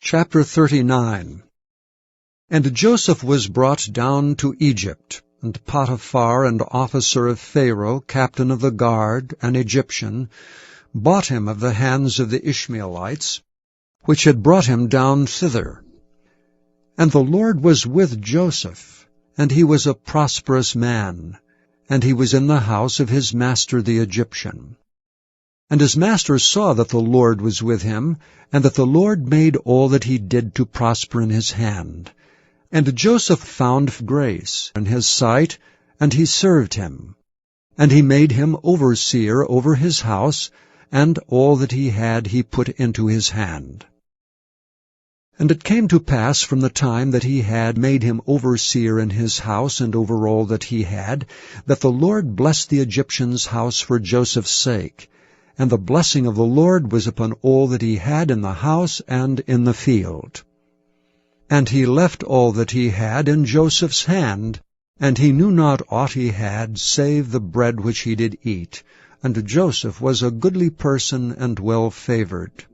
Chapter 39. And Joseph was brought down to Egypt, and Potiphar, an officer of Pharaoh, captain of the guard, an Egyptian, bought him of the hands of the Ishmaelites, which had brought him down thither. And the Lord was with Joseph, and he was a prosperous man, and he was in the house of his master the Egyptian. And his master saw that the Lord was with him, and that the Lord made all that he did to prosper in his hand. And Joseph found grace in his sight, and he served him. And he made him overseer over his house, and all that he had he put into his hand. And it came to pass from the time that he had made him overseer in his house and over all that he had, that the Lord blessed the Egyptian's house for Joseph's sake. And the blessing of the Lord was upon all that he had in the house and in the field. And he left all that he had in Joseph's hand, and he knew not aught he had, save the bread which he did eat. And Joseph was a goodly person and well favored.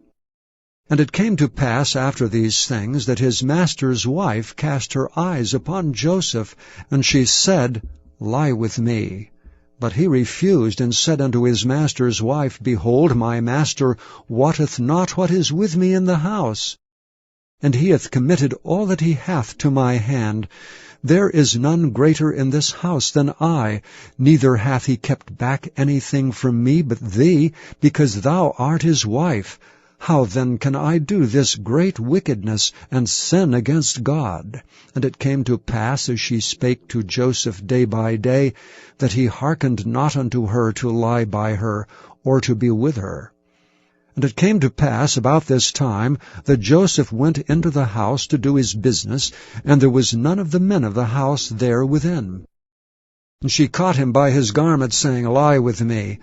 And it came to pass after these things, that his master's wife cast her eyes upon Joseph, and she said, Lie with me. But he refused, and said unto his master's wife, Behold, my master wotteth not what is with me in the house, and he hath committed all that he hath to my hand. There is none greater in this house than I, neither hath he kept back anything from me but thee, because thou art his wife. How then can I do this great wickedness, and sin against God? And it came to pass, as she spake to Joseph day by day, that he hearkened not unto her to lie by her, or to be with her. And it came to pass about this time, that Joseph went into the house to do his business, and there was none of the men of the house there within. And she caught him by his garment, saying, Lie with me.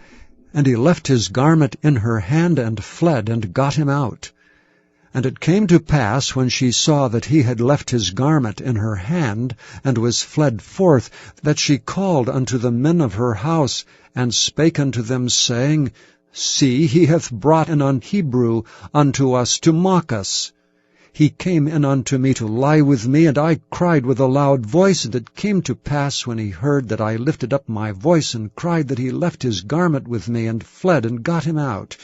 And he left his garment in her hand, and fled, and got him out. And it came to pass, when she saw that he had left his garment in her hand, and was fled forth, that she called unto the men of her house, and spake unto them, saying, See, he hath brought an Hebrew unto us to mock us. He came in unto me to lie with me, and I cried with a loud voice. And it came to pass, when he heard that I lifted up my voice and cried, that he left his garment with me, and fled, and got him out.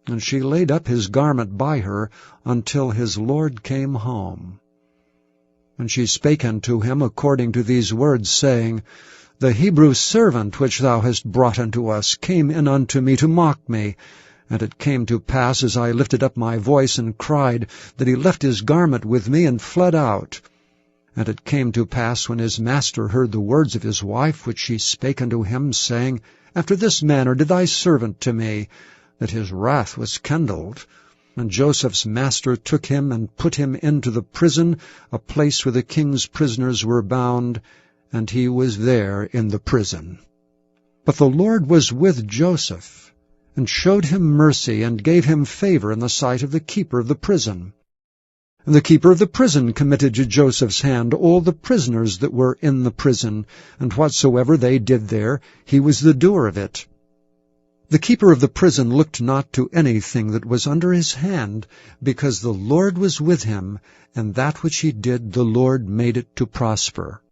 And she laid up his garment by her, until his lord came home. And she spake unto him according to these words, saying, The Hebrew servant which thou hast brought unto us came in unto me to mock me. And it came to pass, as I lifted up my voice and cried, that he left his garment with me, and fled out. And it came to pass, when his master heard the words of his wife, which she spake unto him, saying, After this manner did thy servant to me, that his wrath was kindled. And Joseph's master took him, and put him into the prison, a place where the king's prisoners were bound, and he was there in the prison. But the Lord was with Joseph, and showed him mercy, and gave him favor in the sight of the keeper of the prison. And the keeper of the prison committed to Joseph's hand all the prisoners that were in the prison, and whatsoever they did there, he was the doer of it. The keeper of the prison looked not to anything that was under his hand, because the Lord was with him, and that which he did the Lord made it to prosper.